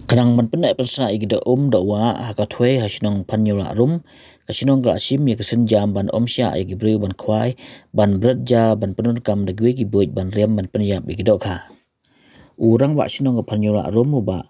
Kanang man penek persa igida dawa hakatwe hasinong panyula rum kasinong glasim ya kesenjam ban omsya ya gibreu ban kwai ban bredja ban penun kam da gwe gibuj ban rem ban penyap igida ka urang wa sinong panyula rum ba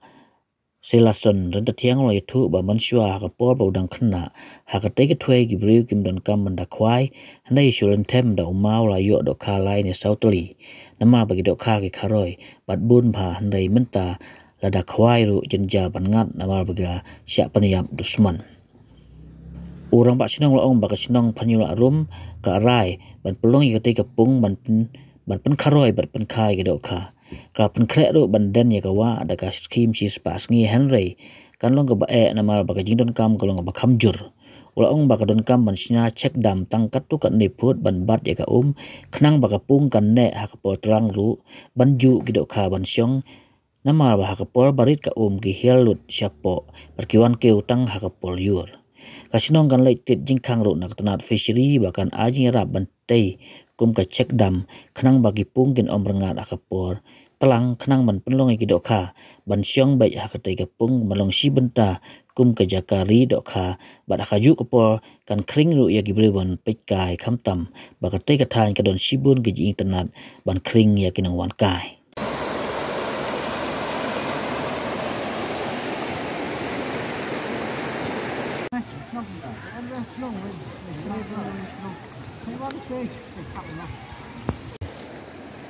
selason renta tiang lo itu ba mansua hakapor ba udang kena hakate ketwe gibreu kim dan kam ban da kwai handai sulen tem da umau la yo do ka lai ne sautali nama bagi do ka ki kharoi bat bun ba handai menta lada kwai ru jenja bangat namal baga syak paniam dusman urang bak sinong laong bak sinong panyula rum ka rai ban pelong i kate kapung ban pen kharoi bat pen khai gedok ka ka pen krek ru ban den ya kawa ada ka skim si spas ngi henry kan long ka ba e namal baga jingdon kam kolong ba khamjur ulaong bak don kam ban sina cek dam tangkat tu kan neput ban bat ya ka khnang bak pung kan ne ha ka potlang ru banju gedok ka ban syong nama bah kapol barit ka ki helut syapo perkiwan ke utang hakapol yur kasinong kan leitit jingkang ru nak tenat fishery bahkan ajing rap bantai ka cek dam kenang bagi pungkin rengat hakapor telang kenang ban penlong iki dokha ban syong bai hakate kapung malong si benta ka jakari dokha bad khaju kapol kan kring ru ya gibrewan pekai khamtam bakate ka than ka don sibun ke jing tenat ban kring ya kinang wan kai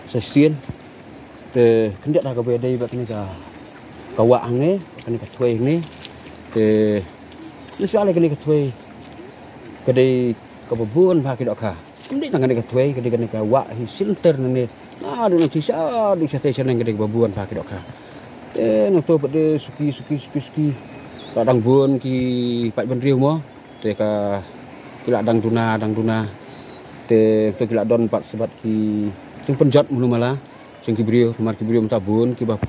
Sesian te kendak dah ke đây bak ni ka kawak ni kan ka tuai ni te ni soal kan ka tuai ke đây ka bubun ba ki dok ka ni tangan ka tuai ke kan ka wak hi sinter ni na du nanti sa du station ke bubun ba ki dok ka te no to bade suki kadang bun ki pat ban riu mo te ka kila dang tuna te to kila don pat sebat ki sing penjot mulu malah sing kibriu rumah kibriu tabun ki bab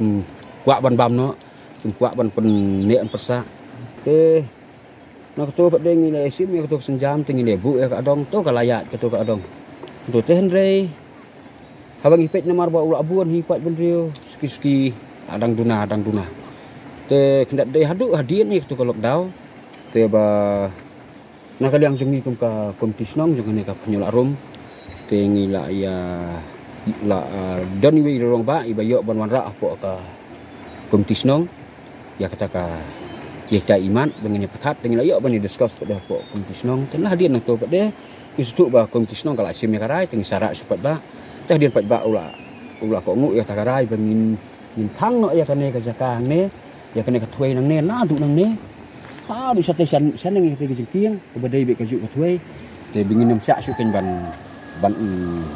kuak ban bam no sing kuak ban pen nek persa te nak to pat deng ni sim ya to senjam tinggi lebu ya ka dong to ka layak to ka dong to te henre habang ipet namar ba ula bun hi pat ban riu ski adang tuna te kendak dei hadu hadian ni to ka lockdown te ba nak kaliang jengi kum ka komtisnong jangan ka penyolak rum te ngila ya la don wi rong ba ibayo ban wan ra apo ka komtisnong ya kata ka ye ta iman dengan pekat dengan ayo ban discuss pada apo komtisnong telah hadian to pade istu ba komtisnong kala sim ya karai teng syarat supat ba teh hadian pat ba ula ko ngu ya ta karai bangin min thang no ya kane ka jaka ne ya kane ka thuai nang ne na du nang ne pa du station san nang ke jengkiang ke badai be ka ju ka thuai te bingin nam syak su ken ban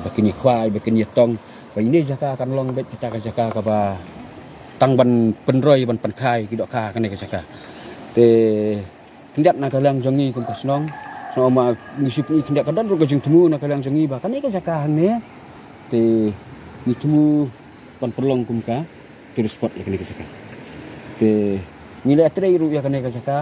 begini kwai begini tong ini jaka akan long bet kita ka jaka ka ba tang ban penroi ban penkai ki dok ka kan ka jaka te tindak na kalang jongi kum kasnong so ma ngisup ni tindak kadan ro ka jeng temu na kalang jongi ba kan ka jaka ne te ni temu ban perlong kum ka terus spot ya kan ka jaka te nilai tre ru ya kan ka jaka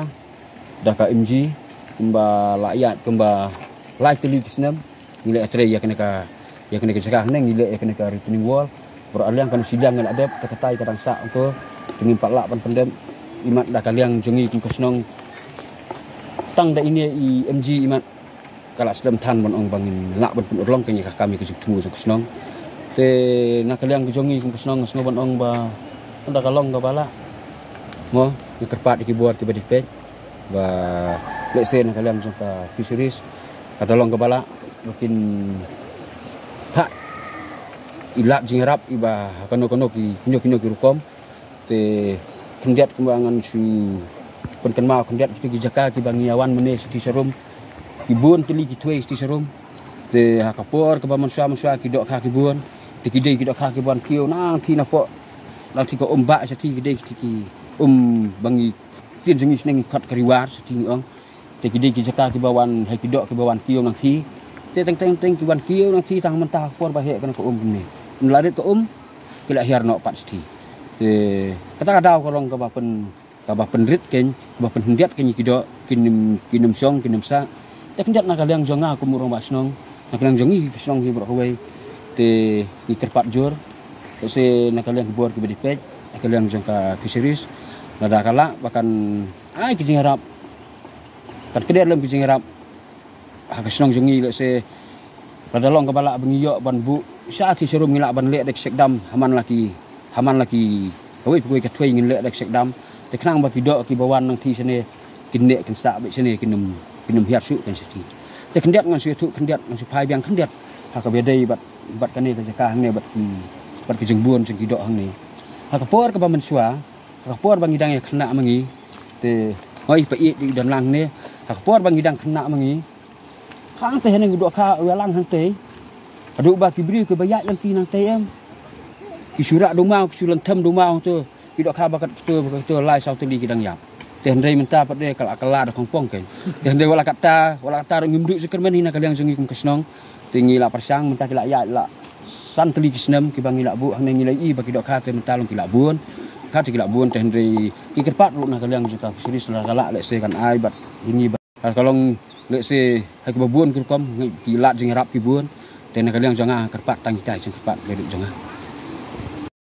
dah ka MG kumba layak kumba like teli kisnam nilai atre ya kena ka sekarang neng nilai kena ka returning wall beraliang kan sidang ada terketai kadang sak untuk dengan 4 lak pendem imat dah kaliang jongi kum kasnong tang da ini MG imat kala sedem tan bon ong bangin lak ban urlong kenya kami ke temu kasnong te nak kaliang jongi kum kasnong sno bon ong ba anda kalong ka bala mo ni kerpat dibuat tiba-tiba ba lesen kaliang jongka fisheries kadalong ka bala makin tak ilap jingrap iba kono ki kunyo ki rukom te kendiat kembangan su penkenma kendiat ki jaka ki bangiawan mene siti serum kibun teli ki tuai siti serum te hakapor ke baman sua ki dok ka kibun te ki dok ka kibun kio nang ti napo nanti ko ombak sati ki bangi tin jengi seneng kat kariwar sati ong te ki jaka ki bawan hai ki dok ki bawan kio nang ti te teng ki wan kio nang ti tang mentah por bahek kan ko ni melarit ko kila hiar no pat sti te kata kadau kolong ka bapen rit ken ka bapen hendiat ken ki dok kinim song kinim sa te kendiat na kaliang jonga ku murong basnong na kaliang jongi song ki bro we te ki kerpat jur se na kaliang buat ki bedipet na kaliang jongka fisheries Nada kala bahkan ai kijing harap kan kedai dalam kijing harap agak senang jengi le se rada long kepala bengiyok ban bu saat disuruh ngilak ban lek dek sekdam haman laki kawai pukui katwai ngin lek dek sekdam te kenang bagi dok ki bawan nang ti sene kinek kan sak be sene kinum hiat su kan siti te kendiat ngan su tu kendiat ngan su pai biang kendiat ha ka bedai bat kane ka jaka ne bat ki jengbuan sing dok hang ni ha ka por ka ba mensua ha por bang idang ya kena mangi te hoi pa i di dan lang ne ha por bang idang kena mangi hang te hene dok ka welang hang te aduk ba ki bri ke bayat lan ti nang te em ki surak do mau ki sulan them do mau tu ki dok ka ba tu lai sau teli ki dang yap te hendai menta pat de kala da kongpong ken te hendai wala kata ngimduk sekermen hina kaliang sungi kum kesnong tinggi la persang menta ki la ya la san teli ki snem ki bangi la bu hang ngi lai i ba ki dok ka te menta long ki la buon ka te ki la buon te hendai ki kerpat lu na kaliang jika siri sala kala le se kan ai bat ini kalong le se hai ke buon ki kom ki lat jing rap ki buon te na kaliang janga kerpat tang kai jing kerpat le jangan